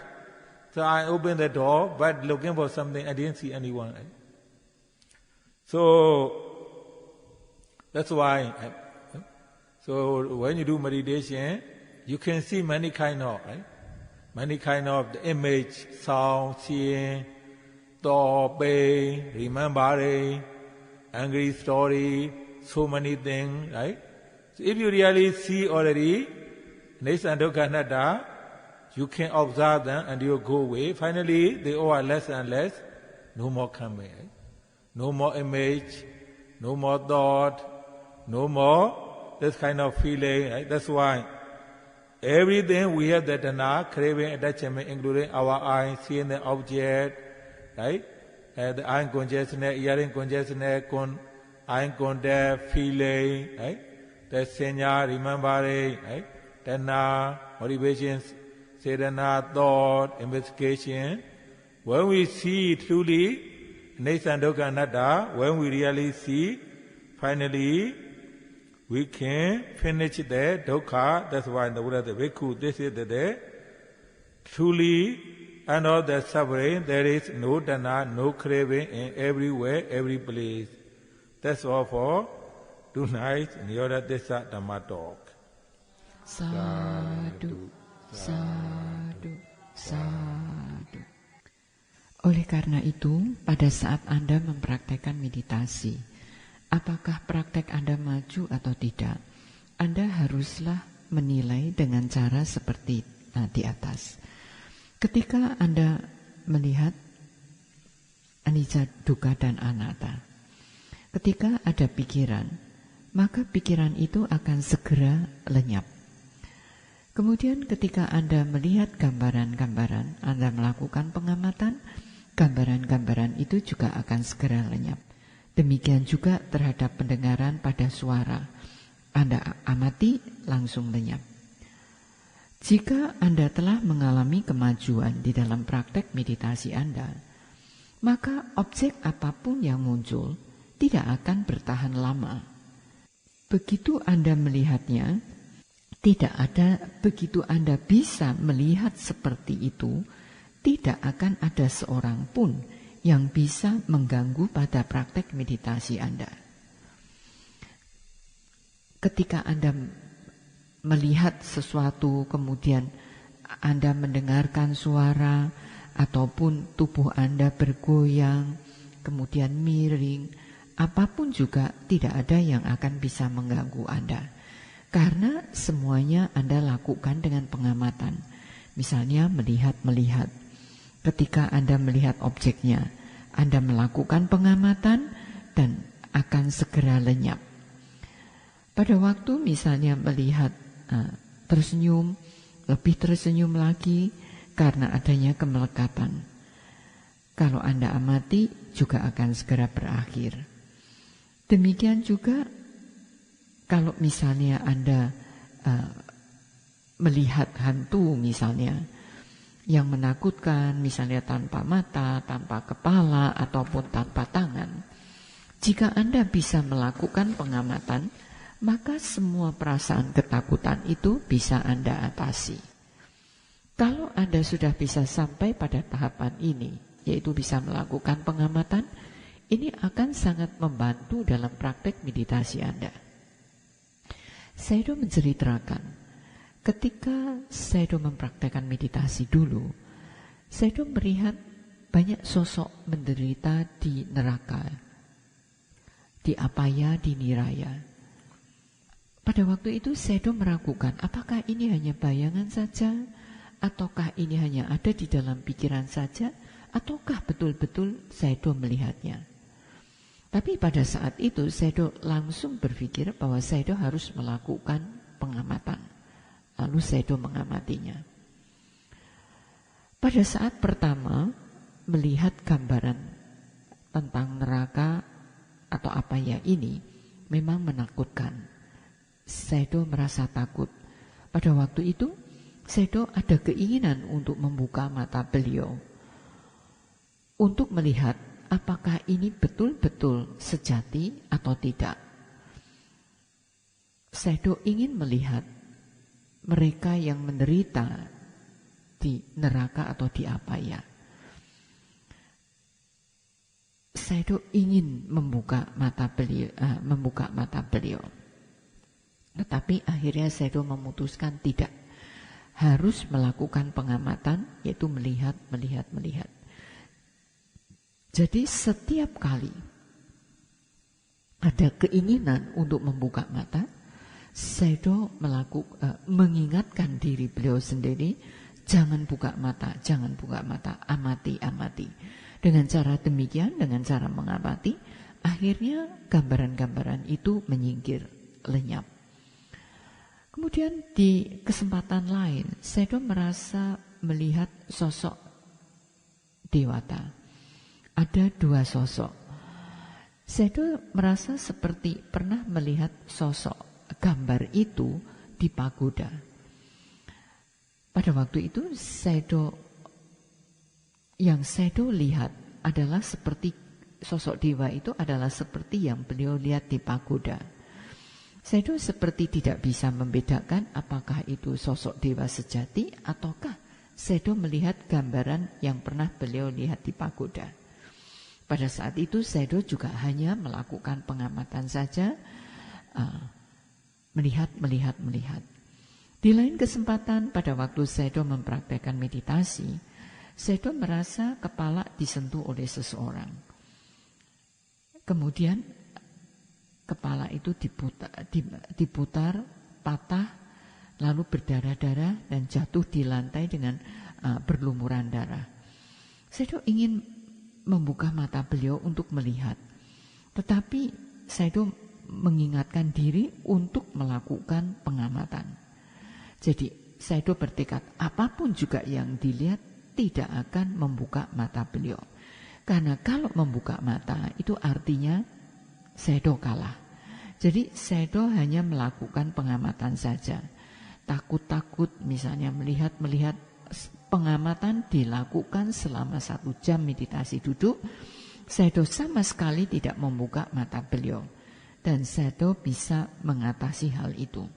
So I opened the door, but looking for something, I didn't see anyone. Right? So that's why. So when you do meditation, you can see many kind of, right? Many kind of the image, sound, seeing, thought, pain, remembering, angry story, so many things, right? So if you really see already, Nesa and Dukkha Anatta, you can observe them and you go away. Finally, they all are less and less, no more coming. Right? No more image, no more thought, no more this kind of feeling. Right? That's why everything we have that tanha, craving, attachment, including our eyes, seeing the object, right? The eye consciousness, hearing consciousness, eye contact, feeling, right? The senya, remembering, right? Tanha, motivations, sedana, thought, investigation. When we see truly Nesa and Dukkha Anatta, when we really see, finally, we can finish the dukkha. That's why in the Buddha, the Bhikkhu, this is the truly, and all the suffering, there is no tanha, no craving in everywhere, every place. That's all for tonight, Nirodha Dhamma talk. Sadhu, sadhu, sadhu. Oleh karena itu, pada saat Anda mempraktekkan meditasi, apakah praktek Anda maju atau tidak, Anda haruslah menilai dengan cara seperti di atas. Ketika Anda melihat anicca, dukkha, dan anatta, ketika ada pikiran, maka pikiran itu akan segera lenyap. Kemudian ketika Anda melihat gambaran-gambaran, Anda melakukan pengamatan, gambaran-gambaran itu juga akan segera lenyap. Demikian juga terhadap pendengaran pada suara. Anda amati, langsung lenyap. Jika Anda telah mengalami kemajuan di dalam praktek meditasi Anda, maka objek apapun yang muncul tidak akan bertahan lama. Begitu Anda melihatnya, tidak ada, begitu Anda bisa melihat seperti itu, tidak akan ada seorang pun yang bisa mengganggu pada praktek meditasi Anda. Ketika Anda melihat sesuatu, kemudian Anda mendengarkan suara, ataupun tubuh Anda bergoyang, kemudian miring, apapun juga tidak ada yang akan bisa mengganggu Anda. Karena semuanya Anda lakukan dengan pengamatan. Misalnya melihat-melihat. Ketika Anda melihat objeknya, Anda melakukan pengamatan dan akan segera lenyap. Pada waktu misalnya melihat tersenyum, lebih tersenyum lagi karena adanya kemelekatan. Kalau Anda amati juga akan segera berakhir. Demikian juga kalau misalnya Anda melihat hantu misalnya yang menakutkan, misalnya tanpa mata, tanpa kepala, ataupun tanpa tangan. Jika Anda bisa melakukan pengamatan, maka semua perasaan ketakutan itu bisa Anda atasi. Kalau Anda sudah bisa sampai pada tahapan ini, yaitu bisa melakukan pengamatan, ini akan sangat membantu dalam praktek meditasi Anda. Sayadaw menceritakan, ketika Sayadaw mempraktekkan meditasi dulu, Sayadaw melihat banyak sosok menderita di neraka, di apaya, di niraya. Pada waktu itu Sayadaw meragukan, apakah ini hanya bayangan saja, ataukah ini hanya ada di dalam pikiran saja, ataukah betul-betul Sayadaw melihatnya. Tapi pada saat itu Sayadaw langsung berpikir bahwa Sayadaw harus melakukan pengamatan. Lalu Sayadaw mengamatinya. Pada saat pertama melihat gambaran tentang neraka atau apa ya ini memang menakutkan. Sayadaw merasa takut. Pada waktu itu Sayadaw ada keinginan untuk membuka mata beliau untuk melihat apakah ini betul-betul sejati atau tidak. Sayadaw ingin melihat mereka yang menderita di neraka atau di apaya. Sayadaw ingin membuka mata beliau. Tetapi akhirnya Sayadaw memutuskan tidak, harus melakukan pengamatan, yaitu melihat. Jadi setiap kali ada keinginan untuk membuka mata, Sayadaw mengingatkan diri beliau sendiri, jangan buka mata, amati. Dengan cara demikian, dengan cara mengamati, akhirnya gambaran-gambaran itu menyingkir, lenyap. Kemudian di kesempatan lain, Sayadaw merasa melihat sosok dewata. Ada dua sosok. Sayadaw merasa seperti pernah melihat sosok gambar itu di pagoda. Pada waktu itu yang Sayadaw lihat adalah seperti sosok dewa itu adalah seperti yang beliau lihat di pagoda. Sayadaw seperti tidak bisa membedakan apakah itu sosok dewa sejati ataukah Sayadaw melihat gambaran yang pernah beliau lihat di pagoda. Pada saat itu Sayadaw juga hanya melakukan pengamatan saja, melihat. Di lain kesempatan pada waktu Sayadaw mempraktekkan meditasi, Sayadaw merasa kepala disentuh oleh seseorang. Kemudian kepala itu diputar, patah, lalu berdarah-darah dan jatuh di lantai dengan berlumuran darah. Sayadaw ingin membuka mata beliau untuk melihat. Tetapi Sayadaw mengingatkan diri untuk melakukan pengamatan. Jadi Sayadaw bertekad apapun juga yang dilihat tidak akan membuka mata beliau. Karena kalau membuka mata itu artinya Sayadaw kalah. Jadi Sayadaw hanya melakukan pengamatan saja. Takut-takut misalnya melihat. Pengamatan dilakukan selama 1 jam meditasi duduk. Sayadaw sama sekali tidak membuka mata beliau. Dan Sayadaw bisa mengatasi hal itu.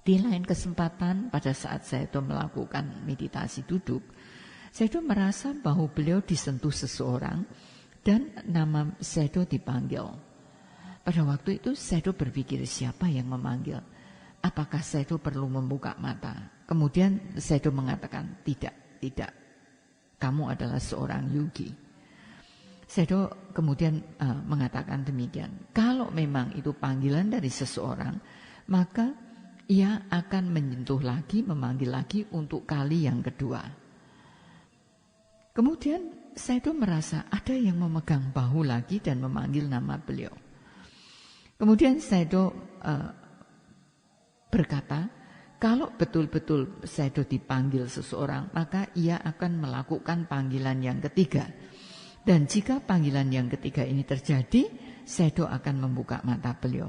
Di lain kesempatan pada saat saya itu melakukan meditasi duduk, saya itu merasa bahwa beliau disentuh seseorang dan nama saya itu dipanggil. Pada waktu itu saya itu berpikir siapa yang memanggil. Apakah saya itu perlu membuka mata? Kemudian saya itu mengatakan tidak. Kamu adalah seorang yogi. Saya itu kemudian mengatakan demikian. Kalau memang itu panggilan dari seseorang, maka ia akan menyentuh lagi, memanggil lagi untuk kali yang kedua. Kemudian saya itu merasa ada yang memegang bahu lagi dan memanggil nama beliau. Kemudian saya itu berkata, kalau betul-betul saya itu dipanggil seseorang, maka ia akan melakukan panggilan yang ketiga. Dan jika panggilan yang ketiga ini terjadi, saya itu akan membuka mata beliau.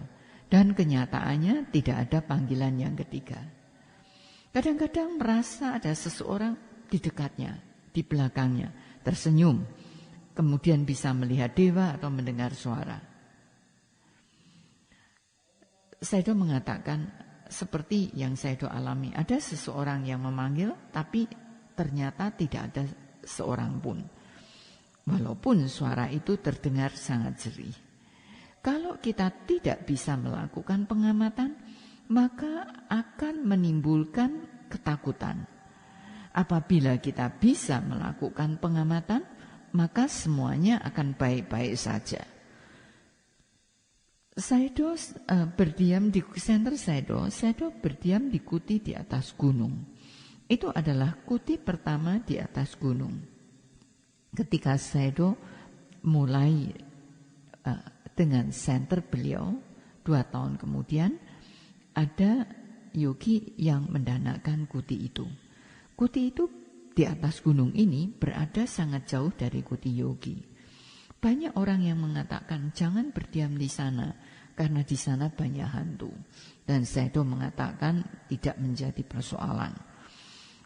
Dan kenyataannya tidak ada panggilan yang ketiga. Kadang-kadang merasa ada seseorang di dekatnya, di belakangnya, tersenyum. Kemudian bisa melihat dewa atau mendengar suara. Saya itu mengatakan seperti yang saya itu alami. Ada seseorang yang memanggil, tapi ternyata tidak ada seorang pun. Walaupun suara itu terdengar sangat jerih. Kalau kita tidak bisa melakukan pengamatan, maka akan menimbulkan ketakutan. Apabila kita bisa melakukan pengamatan, maka semuanya akan baik-baik saja. Saido berdiam di center Saido berdiam di kuti di atas gunung. Itu adalah kuti pertama di atas gunung. Ketika Saido mulai dengan center beliau, 2 tahun kemudian ada yogi yang mendanakan kuti itu. Kuti itu di atas gunung ini berada sangat jauh dari kuti yogi. Banyak orang yang mengatakan jangan berdiam di sana karena di sana banyak hantu. Dan Saido mengatakan tidak menjadi persoalan.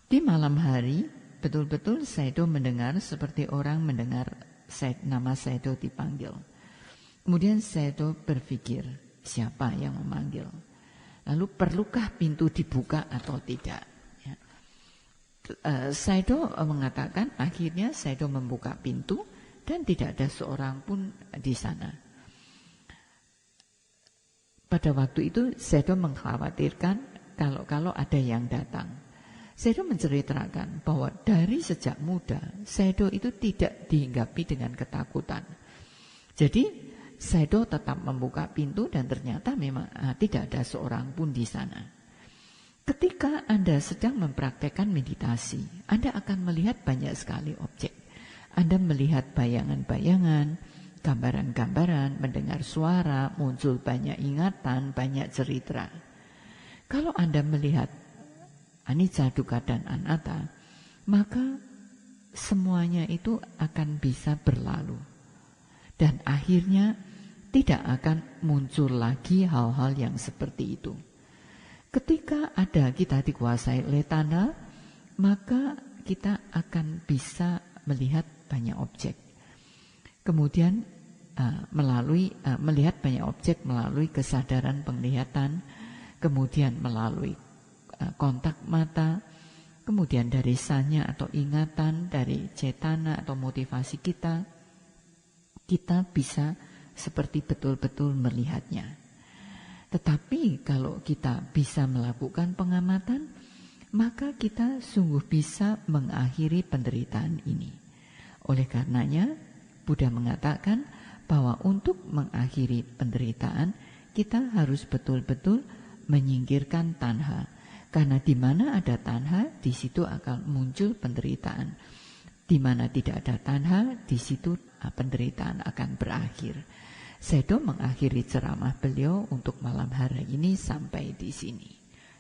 Di malam hari betul-betul Saido mendengar seperti orang mendengar nama Saido dipanggil. Kemudian Saido berpikir siapa yang memanggil. Lalu perlukah pintu dibuka atau tidak? Ya. Saido mengatakan akhirnya Saido membuka pintu. Dan tidak ada seorang pun di sana. Pada waktu itu Saido mengkhawatirkan kalau ada yang datang. Saido menceritakan bahwa dari sejak muda Saido itu tidak dihinggapi dengan ketakutan. Jadi Saido tetap membuka pintu dan ternyata memang tidak ada seorang pun di sana. Ketika Anda sedang mempraktekkan meditasi, Anda akan melihat banyak sekali objek. Anda melihat bayangan-bayangan, gambaran-gambaran, mendengar suara, muncul banyak ingatan, banyak cerita. Kalau Anda melihat anicca, dukkha, dan anatta, maka semuanya itu akan bisa berlalu. Dan akhirnya tidak akan muncul lagi hal-hal yang seperti itu. Ketika kita dikuasai oleh tanha, maka kita akan bisa melihat banyak objek. Kemudian melihat banyak objek melalui kesadaran penglihatan, kemudian melalui kontak mata, kemudian dari sanya atau ingatan, dari cetana atau motivasi kita bisa seperti betul-betul melihatnya. Tetapi kalau kita bisa melakukan pengamatan, maka kita sungguh bisa mengakhiri penderitaan ini. Oleh karenanya, Buddha mengatakan bahwa untuk mengakhiri penderitaan, kita harus betul-betul menyingkirkan tanha. Karena di mana ada tanha, di situ akan muncul penderitaan. Di mana tidak ada tanha, di situ penderitaan akan berakhir. Saido mengakhiri ceramah beliau untuk malam hari ini sampai di sini.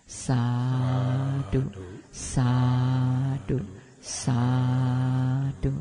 Sadu, sadu, sadu.